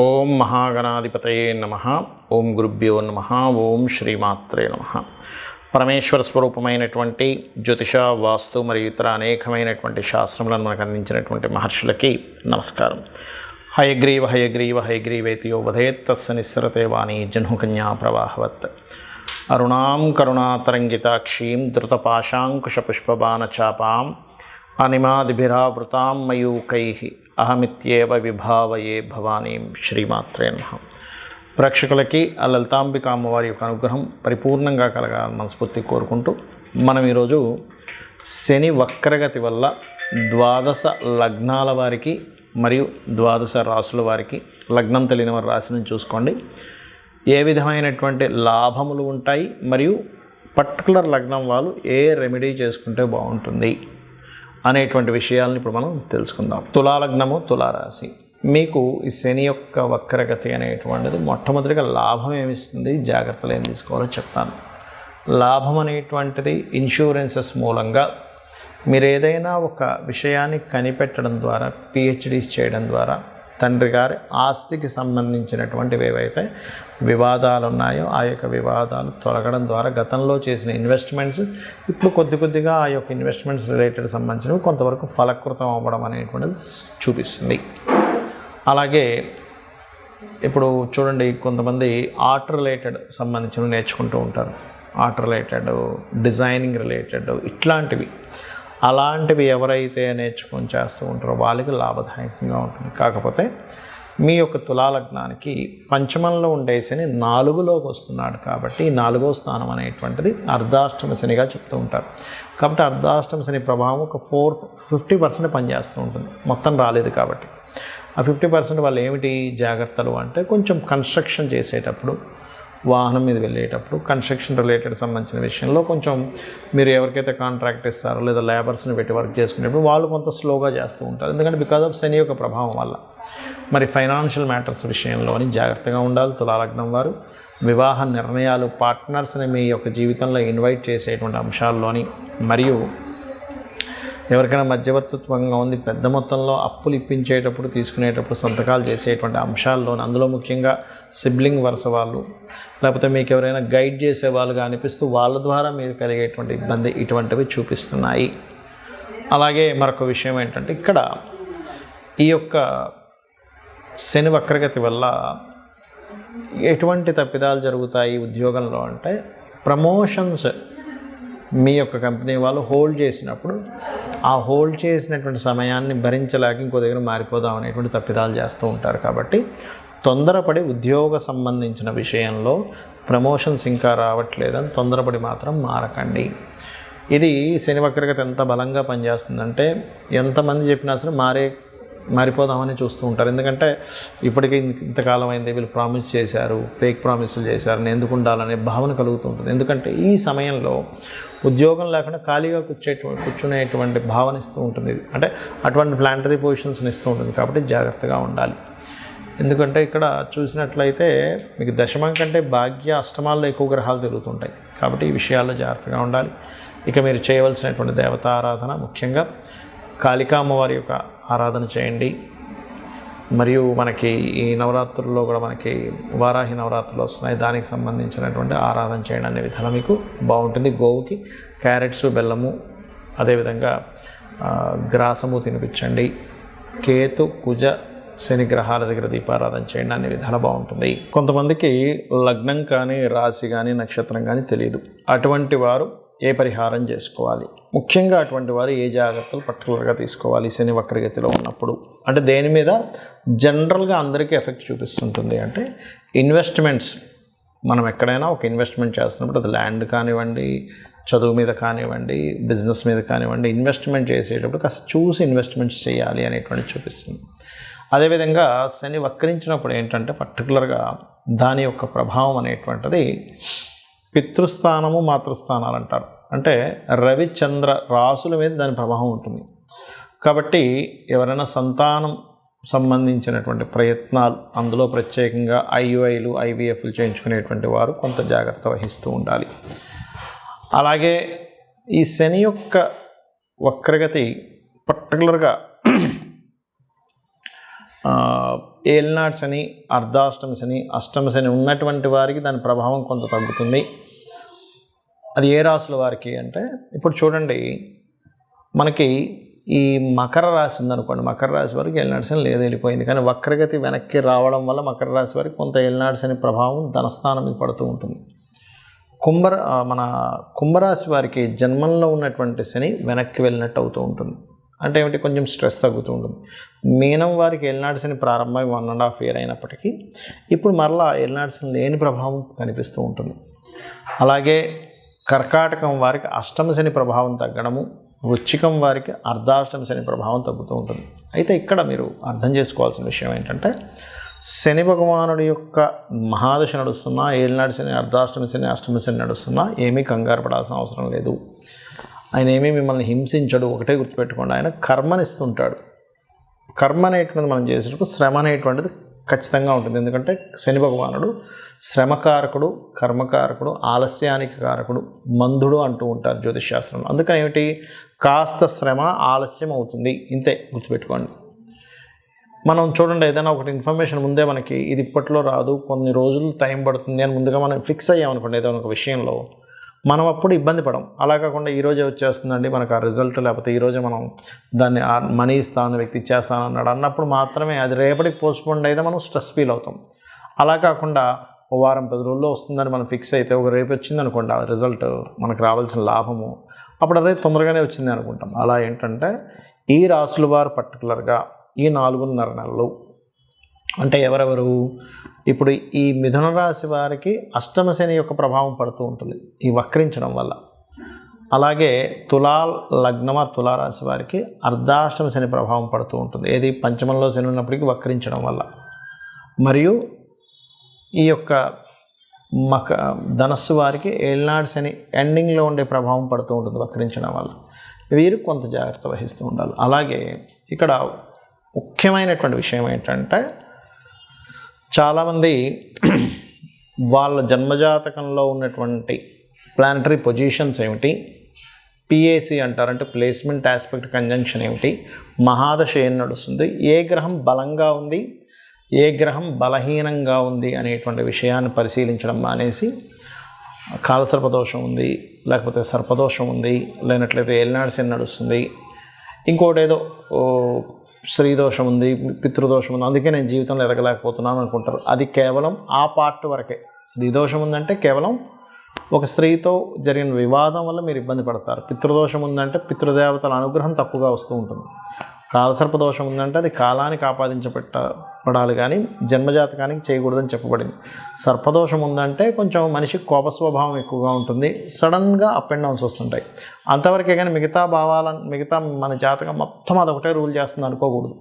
ఓం మహాగణాధిపతయే నమః. ఓం గురుభ్యో నమః. ఓం శ్రీమాత్రే నమః. పరమేశ్వర స్వరూపమైనటువంటి జ్యోతిష, వాస్తు మరియు ఇతర అనేకమైనటువంటి శాస్త్రములను మనకు అందించినటువంటి మహర్షులకి నమస్కారం. హయగ్రీవ హయగ్రీవ హయగ్రీవేతి యో వదేత్ తస్య నిస్సరతే వాణి జహ్నుకన్యా ప్రవాహవత్. అరుణాం కరుణాతరంగితాక్షీం ధృతపాశాంకుశపుష్పబాణచాపాం అనిమాదిభిరావృతాం మయూకైః అహమిత్యేవ విభావయే భవానీం. శ్రీమాత్రే నమః. ప్రేక్షకులకి ఆ లలితాంబిక అమ్మవారి యొక్క అనుగ్రహం పరిపూర్ణంగా కలగాలని మనస్ఫూర్తి కోరుకుంటూ మనం ఈరోజు శని వక్రగతి వల్ల ద్వాదశ లగ్నాల వారికి మరియు ద్వాదశ రాసుల వారికి, లగ్నం తెలియని వారి రాశిని చూసుకోండి, ఏ విధమైనటువంటి లాభములు ఉంటాయి మరియు పర్టికులర్ లగ్నం వాళ్ళు ఏ రెమెడీ చేసుకుంటే బాగుంటుంది అనేటువంటి విషయాలను ఇప్పుడు మనం తెలుసుకుందాం. తులాలగ్నము, తులారాశి. మీకు ఈ శని యొక్క వక్రగతి అనేటువంటిది మొట్టమొదటిగా లాభం ఏమిస్తుంది, జాగ్రత్తలు ఏం తీసుకోవాలో చెప్తాను. లాభం అనేటువంటిది ఇన్సూరెన్సెస్ మూలంగా మీరు ఏదైనా ఒక విషయాన్ని కనిపెట్టడం ద్వారా, పిహెచ్డీస్ చేయడం ద్వారా, తండ్రి గారి ఆస్తికి సంబంధించినటువంటివి ఏవైతే వివాదాలు ఉన్నాయో ఆ యొక్క వివాదాలు తొలగడం ద్వారా గతంలో చేసిన ఇన్వెస్ట్మెంట్స్ ఇప్పుడు కొద్దిగా ఆ యొక్క ఇన్వెస్ట్మెంట్స్ రిలేటెడ్ సంబంధించినవి కొంతవరకు ఫలకృతం అవ్వడం అనేటువంటిది చూపిస్తుంది. అలాగే ఇప్పుడు చూడండి, కొంతమంది ఆర్ట్ రిలేటెడ్ సంబంధించినవి నేర్చుకుంటూ ఉంటారు. ఆర్ట్ రిలేటెడ్, డిజైనింగ్ రిలేటెడ్, ఇట్లాంటివి అలాంటివి ఎవరైతే నేర్చుకొని చేస్తూ ఉంటారో వాళ్ళకి లాభదాయకంగా ఉంటుంది. కాకపోతే మీ యొక్క తులాలగ్నానికి పంచమంలో ఉండే శని 4లోకి వస్తున్నాడు కాబట్టి 4వ స్థానం అనేటువంటిది అర్ధాష్టమ శనిగా చెప్తూ ఉంటారు. కాబట్టి అర్ధాష్టమ శని ప్రభావం ఒక 50% పనిచేస్తూ ఉంటుంది, మొత్తం రాలేదు కాబట్టి. ఆ 50% వాళ్ళు ఏమిటి జాగ్రత్తలు అంటే, కొంచెం కన్స్ట్రక్షన్ చేసేటప్పుడు, వాహనం మీద వెళ్ళేటప్పుడు, కన్స్ట్రక్షన్ రిలేటెడ్ సంబంధించిన విషయంలో కొంచెం మీరు ఎవరికైతే కాంట్రాక్ట్ ఇస్తారో లేదా లేబర్స్ని పెట్టి వర్క్ చేసుకునేటప్పుడు వాళ్ళు కొంత స్లోగా చేస్తూ ఉంటారు. ఎందుకంటే బికాజ్ ఆఫ్ శని యొక్క ప్రభావం వల్ల. మరి ఫైనాన్షియల్ మ్యాటర్స్ విషయంలోని జాగ్రత్తగా ఉండాలి తులాలగ్నం వారు. వివాహ నిర్ణయాలు, పార్ట్నర్స్ని మీ యొక్క జీవితంలో ఇన్వైట్ చేసేటువంటి అంశాల్లోని, మరియు ఎవరికైనా మధ్యవర్తిత్వంగా ఉంది, పెద్ద మొత్తంలో అప్పులు ఇప్పించేటప్పుడు, తీసుకునేటప్పుడు సంతకాలు చేసేటువంటి అంశాల్లోని, అందులో ముఖ్యంగా సిబ్లింగ్ వరుస వాళ్ళు, లేకపోతే మీకు ఎవరైనా గైడ్ చేసే వాళ్ళుగా అనిపిస్తూ వాళ్ళ ద్వారా మీరు కలిగేటువంటి ఇబ్బంది, ఇటువంటివి చూపిస్తున్నాయి. అలాగే మరొక విషయం ఏంటంటే, ఇక్కడ ఈ యొక్క శని వక్రగతి వల్ల ఎటువంటి తప్పిదాలు జరుగుతాయి ఉద్యోగంలో అంటే, ప్రమోషన్స్ మీ యొక్క కంపెనీ వాళ్ళు హోల్డ్ చేసినప్పుడు ఆ హోల్డ్ చేసినటువంటి సమయాన్ని భరించలేక ఇంకో దగ్గర మారిపోదాం అనేటువంటి తప్పిదాలు చేస్తూ ఉంటారు. కాబట్టి తొందరపడి ఉద్యోగ సంబంధించిన విషయంలో ప్రమోషన్స్ ఇంకా రావట్లేదని తొందరపడి మాత్రం మారకండి. ఇది శని వక్రగతి ఎంత బలంగా పనిచేస్తుందంటే, ఎంతమంది చెప్పినా సరే మారిపోదామని చూస్తూ ఉంటారు. ఎందుకంటే ఇప్పటికీ ఇంతకాలం అయింది, వీళ్ళు ప్రామిస్ చేశారు, ఫేక్ ప్రామిసులు చేశారు, నేను ఎందుకు ఉండాలనే భావన కలుగుతూ ఉంటుంది. ఎందుకంటే ఈ సమయంలో ఉద్యోగం లేకుండా ఖాళీగా కూర్చునేటువంటి భావన ఇస్తూ ఉంటుంది. అంటే అటువంటి ప్లాంటరీ పొజిషన్స్ని ఇస్తూ ఉంటుంది. కాబట్టి జాగ్రత్తగా ఉండాలి. ఎందుకంటే ఇక్కడ చూసినట్లయితే మీకు దశమం కంటే భాగ్య అష్టమాల్లో ఎక్కువ గ్రహాలు తిరుగుతుంటాయి. కాబట్టి ఈ విషయాల్లో జాగ్రత్తగా ఉండాలి. ఇక మీరు చేయవలసినటువంటి దేవతా ఆరాధన, ముఖ్యంగా కాళికా అమ్మవారి యొక్క ఆరాధన చేయండి. మరియు మనకి ఈ నవరాత్రుల్లో కూడా మనకి వారాహి నవరాత్రులు వస్తున్నాయి, దానికి సంబంధించినటువంటి ఆరాధన చేయడం అనే విధానం మీకు బాగుంటుంది. గోవుకి క్యారెట్స్, బెల్లము, అదేవిధంగా గ్రాసము తినిపించండి. కేతు, కుజ, శని గ్రహాల దగ్గర దీపారాధన చేయండి, అనే విధాలు బాగుంటుంది. కొంతమందికి లగ్నం కానీ, రాశి కానీ, నక్షత్రం కానీ తెలియదు. అటువంటి వారు ఏ పరిహారం చేసుకోవాలి, ముఖ్యంగా అటువంటి వారు ఏ జాగ్రత్తలు పర్టికులర్గా తీసుకోవాలి శని వక్రగతిలో ఉన్నప్పుడు అంటే, దేని మీద జనరల్గా అందరికీ ఎఫెక్ట్ చూపిస్తుంటుంది అంటే, ఇన్వెస్ట్మెంట్స్. మనం ఎక్కడైనా ఒక ఇన్వెస్ట్మెంట్ చేస్తున్నప్పుడు, అది ల్యాండ్ కానివ్వండి, చదువు మీద కానివ్వండి, బిజినెస్ మీద కానివ్వండి, ఇన్వెస్ట్మెంట్ చేసేటప్పుడు కాస్త చూసి ఇన్వెస్ట్మెంట్స్ చేయాలి అనేటువంటి చూపిస్తుంది. అదేవిధంగా శని వక్రించినప్పుడు ఏంటంటే, పర్టికులర్గా దాని యొక్క ప్రభావం అనేటువంటిది పితృస్థానము, మాతృస్థానాలు అంటారు. అంటే రవిచంద్ర రాసుల మీద దాని ప్రభావం ఉంటుంది. కాబట్టి ఎవరైనా సంతానం సంబంధించినటువంటి ప్రయత్నాలు, అందులో ప్రత్యేకంగా ఐయుఐలు, ఐవీఎఫ్లు చేయించుకునేటువంటి వారు కొంత జాగ్రత్త వహిస్తూ ఉండాలి. అలాగే ఈ శని యొక్క వక్రగతి పర్టికులర్గా ఏలినాటి శని, అర్ధాష్టమ శని, అష్టమ శని ఉన్నటువంటి వారికి దాని ప్రభావం కొంత తగ్గుతుంది. అది ఏ రాశుల వారికి అంటే, ఇప్పుడు చూడండి, మనకి ఈ మకర రాశి ఉందనుకోండి, మకర రాశి వారికి ఏలినాటి శని లేదు, వెళ్ళిపోయింది. కానీ వక్రగతి వెనక్కి రావడం వల్ల మకర రాశి వారికి కొంత ఏలినాటి శని ప్రభావం ధనస్థానం మీద పడుతూ ఉంటుంది. మన కుంభరాశి వారికి జన్మంలో ఉన్నటువంటి శని వెనక్కి వెళ్ళినట్టు అవుతూ ఉంటుంది. అంటే ఏమిటి, కొంచెం స్ట్రెస్ తగ్గుతూ ఉంటుంది. మీనం వారికి ఏలినాటి శని ప్రారంభమై 1.5 year అయినప్పటికీ ఇప్పుడు మరలా ఏలినాటి శని లేని ప్రభావం కనిపిస్తూ ఉంటుంది. అలాగే కర్కాటకం వారికి అష్టమ శని ప్రభావం తగ్గడము, వృశ్చికం వారికి అర్ధాష్టమ శని ప్రభావం తగ్గుతూ ఉంటుంది. అయితే ఇక్కడ మీరు అర్థం చేసుకోవాల్సిన విషయం ఏంటంటే, శని భగవానుడి యొక్క మహాదశ నడుస్తున్నా, ఏలినాటి శని, అర్ధాష్టమ శని, అష్టమ శని నడుస్తున్నా ఏమీ కంగారు పడాల్సిన అవసరం లేదు. ఆయన ఏమీ మిమ్మల్ని హింసించడు. ఒకటే గుర్తుపెట్టుకోండి, ఆయన కర్మనిస్తుంటాడు. కర్మ అనేటువంటిది మనం చేసేటప్పుడు శ్రమ అనేటువంటిది ఖచ్చితంగా ఉంటుంది. ఎందుకంటే శని భగవానుడు శ్రమకారకుడు, కర్మకారకుడు, ఆలస్యానికి కారకుడు, మందుడు అంటూ ఉంటారు జ్యోతిష్ శాస్త్రంలో. అందుకని ఏమిటి, కాస్త శ్రమ ఆలస్యం అవుతుంది, ఇంతే గుర్తుపెట్టుకోండి. మనం చూడండి, ఏదైనా ఒకటి ఇన్ఫర్మేషన్ ముందే మనకి ఇది ఇప్పట్లో రాదు, కొన్ని రోజులు టైం పడుతుంది అని ముందుగా మనం ఫిక్స్ అయ్యామనుకోండి ఏదైనా ఒక విషయంలో, మనం అప్పుడు ఇబ్బంది పడం. అలా కాకుండా ఈరోజే వచ్చేస్తుందండి మనకు ఆ రిజల్ట్, లేకపోతే ఈరోజే మనం దాన్ని మనీ ఇస్తాను, వ్యక్తి ఇచ్చేస్తాను అన్నాడు అన్నప్పుడు మాత్రమే అది రేపటికి పోస్ట్పోన్ అయితే మనం స్ట్రెస్ ఫీల్ అవుతాం. అలా కాకుండా ఓ వారం 10 రోజుల్లో వస్తుందని మనం ఫిక్స్ అయితే, ఒక రేపు వచ్చింది అనుకోండి ఆ రిజల్ట్, మనకు రావాల్సిన లాభము, అప్పుడు అదే తొందరగానే వచ్చింది అనుకుంటాం. అలా ఏంటంటే ఈ రాశుల వారు పర్టికులర్గా ఈ 4.5 నెలలు అంటే ఎవరెవరు, ఇప్పుడు ఈ మిథున రాశి వారికి అష్టమ శని యొక్క ప్రభావం పడుతూ ఉంటుంది ఈ వక్రించడం వల్ల. అలాగే తులా లగ్నమ తులారాశి వారికి అర్ధాష్టమ శని ప్రభావం పడుతూ ఉంటుంది, ఏది పంచమంలో శని ఉన్నప్పటికీ వక్రించడం వల్ల. మరియు ఈ యొక్క ధనస్సు వారికి ఏలినాటి శని ఎండింగ్లో ఉండే ప్రభావం పడుతూ ఉంటుంది వక్రించడం వల్ల. వీరు కొంత జాగ్రత్త వహిస్తూ ఉండాలి. అలాగే ఇక్కడ ముఖ్యమైనటువంటి విషయం ఏంటంటే, చాలామంది వాళ్ళ జన్మజాతకంలో ఉన్నటువంటి ప్లానటరీ పొజిషన్స్ ఏమిటి, పిఏసి అంటారు, అంటే ప్లేస్మెంట్ ఆస్పెక్ట్ కంజంక్షన్ ఏమిటి, మహాదశ ఏం నడుస్తుంది, ఏ గ్రహం బలంగా ఉంది, ఏ గ్రహం బలహీనంగా ఉంది అనేటువంటి విషయాన్ని పరిశీలించడం మానేసి కాలసర్పదోషం ఉంది, లేకపోతే సర్పదోషం ఉంది, లేనట్లయితే ఏలినాటి శని నడుస్తుంది, ఇంకోటి ఏదో స్త్రీదోషం ఉంది, పితృదోషం ఉంది, అందుకే నేను జీవితంలో ఎదగలేకపోతున్నాను అనుకుంటారు. అది కేవలం ఆ పార్ట్ వరకే. స్త్రీదోషం ఉందంటే కేవలం ఒక స్త్రీతో జరిగిన వివాదం వల్ల మీరు ఇబ్బంది పడతారు. పితృదోషం ఉందంటే పితృదేవతల అనుగ్రహం తక్కువగా వస్తూ ఉంటుంది. కాలసర్పదోషం ఉందంటే అది కాలానికి ఆపాదించబడాలి కానీ జన్మజాతకానికి చేయకూడదని చెప్పబడింది. సర్పదోషం ఉందంటే కొంచెం మనిషికి కోప స్వభావం ఎక్కువగా ఉంటుంది, సడన్గా అప్ అండ్ డౌన్స్ వస్తుంటాయి, అంతవరకే. కానీ మిగతా మన జాతకం మొత్తం అదొకటే రూల్ చేస్తుంది అనుకోకూడదు.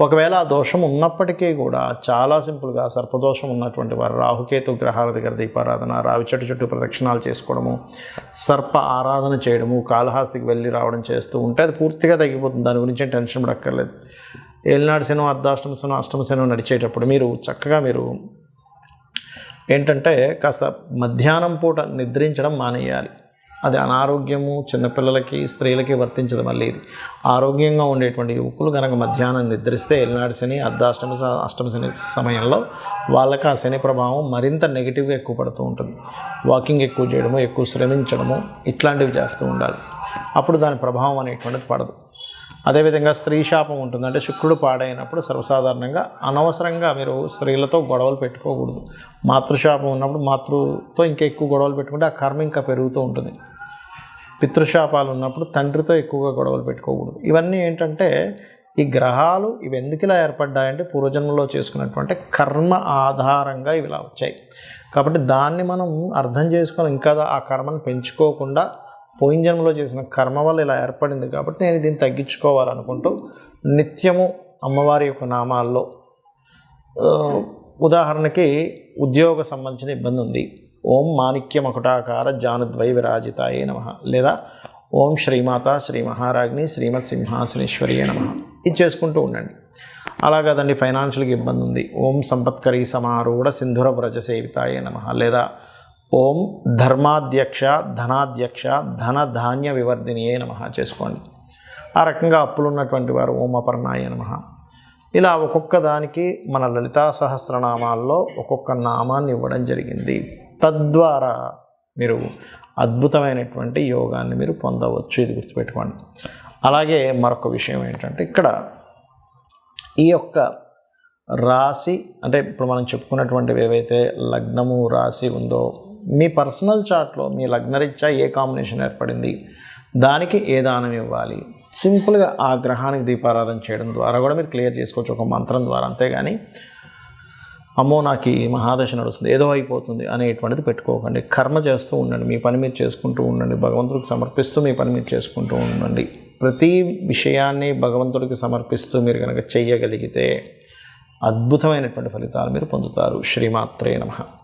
ఒకవేళ ఆ దోషం ఉన్నప్పటికీ కూడా చాలా సింపుల్గా సర్పదోషం ఉన్నటువంటి వారు రాహుకేతు గ్రహాల దగ్గర దీపారాధన, రావి చెట్టు చుట్టూ ప్రదక్షిణాలు చేసుకోవడము, సర్ప ఆరాధన చేయడము, కాళహస్తికి వెళ్ళి రావడం చేస్తూ ఉంటే అది పూర్తిగా తగ్గిపోతుంది. దాని గురించి టెన్షన్ పడక్కర్లేదు. ఏలినాటి శని, అర్ధాష్టమ శని, అష్టమ శని నడిచేటప్పుడు మీరు చక్కగా ఏంటంటే కాస్త మధ్యాహ్నం పూట నిద్రించడం మానేయాలి. అది అనారోగ్యము చిన్నపిల్లలకి, స్త్రీలకి వర్తించదు. మళ్ళీ ఇది ఆరోగ్యంగా ఉండేటువంటి యువకులు కనుక మధ్యాహ్నం నిద్రిస్తే ఏలినాటి శని, అష్టమ శని సమయంలో వాళ్ళకి ఆ శని ప్రభావం మరింత నెగిటివ్గా ఎక్కువ పడుతూ ఉంటుంది. వాకింగ్ ఎక్కువ చేయడము, ఎక్కువ శ్రమించడము, ఇట్లాంటివి చేస్తూ ఉండాలి. అప్పుడు దాని ప్రభావం అనేటువంటిది పడదు. అదేవిధంగా స్త్రీ శాపం ఉంటుంది, అంటే శుక్రుడు పాడైనప్పుడు సర్వసాధారణంగా అనవసరంగా మీరు స్త్రీలతో గొడవలు పెట్టుకోకూడదు. మాతృశాపం ఉన్నప్పుడు మాతృతో ఇంకా ఎక్కువ గొడవలు పెట్టుకుంటే ఆ కర్మ ఇంకా పెరుగుతూ ఉంటుంది. పితృశాపాలు ఉన్నప్పుడు తండ్రితో ఎక్కువగా గొడవలు పెట్టుకోకూడదు. ఇవన్నీ ఏంటంటే ఈ గ్రహాలు ఇవి ఎందుకు ఇలా ఏర్పడ్డాయంటే పూర్వజన్మలో చేసుకున్నటువంటి కర్మ ఆధారంగా ఇవి ఇలా వచ్చాయి. కాబట్టి దాన్ని మనం అర్థం చేసుకొని ఇంకా ఆ కర్మను పెంచుకోకుండా పోయిన జన్మలో చేసిన కర్మ వల్ల ఇలా ఏర్పడింది కాబట్టి నేను దీన్ని తగ్గించుకోవాలనుకుంటూ నిత్యము అమ్మవారి యొక్క నామాల్లో, ఉదాహరణకి ఉద్యోగ సంబంధించిన ఇబ్బంది ఉంది, ఓం మాణిక్య మకుటాకార జానుద్వై విరాజితాయే నమః, లేదా ఓం శ్రీమాత శ్రీ మహారాజ్ని శ్రీమత్ సింహాసనేశ్వరియే నమః, ఇది చేసుకుంటూ ఉండండి. అలా కాదండి ఫైనాన్షియల్గా ఇబ్బంది ఉంది, ఓం సంపత్కరీ సమారూఢ సింధుర వ్రజ సేవితాయే నమః, లేదా ఓం ధర్మాధ్యక్ష ధనాధ్యక్ష ధన ధాన్య వివర్ధినియే నమః చేసుకోండి. ఆ రకంగా అప్పులు ఉన్నటువంటి వారు ఓం అపర్ణాయ నమః, ఇలా ఒక్కొక్క దానికి మన లలితా సహస్రనామాల్లో ఒక్కొక్క నామాన్ని ఇవ్వడం జరిగింది. తద్వారా మీరు అద్భుతమైనటువంటి యోగాన్ని మీరు పొందవచ్చు. ఇది గుర్తుపెట్టుకోండి. అలాగే మరొక విషయం ఏంటంటే, ఇక్కడ ఈ యొక్క రాశి అంటే ఇప్పుడు మనం చెప్పుకున్నటువంటివి ఏవైతే లగ్నము రాశి ఉందో, మీ పర్సనల్ చార్ట్లో మీ లగ్నరీత్యా ఏ కాంబినేషన్ ఏర్పడింది, దానికి ఏ దానం ఇవ్వాలి, సింపుల్గా ఆ గ్రహానికి దీపారాధన చేయడం ద్వారా కూడా మీరు క్లియర్ చేసుకోవచ్చు ఒక మంత్రం ద్వారా. అంతేగాని అమ్మో నాకు ఈ మహాదశ నడుస్తుంది, ఏదో అయిపోతుంది అనేటువంటిది పెట్టుకోకండి. కర్మ చేస్తూ ఉండండి, మీ పని మీరు చేసుకుంటూ ఉండండి, భగవంతుడికి సమర్పిస్తూ మీ పని మీరు చేసుకుంటూ ఉండండి. ప్రతి విషయాన్ని భగవంతుడికి సమర్పిస్తూ మీరు కనుక చెయ్యగలిగితే అద్భుతమైనటువంటి ఫలితాలు మీరు పొందుతారు. శ్రీమాత్రే నమః.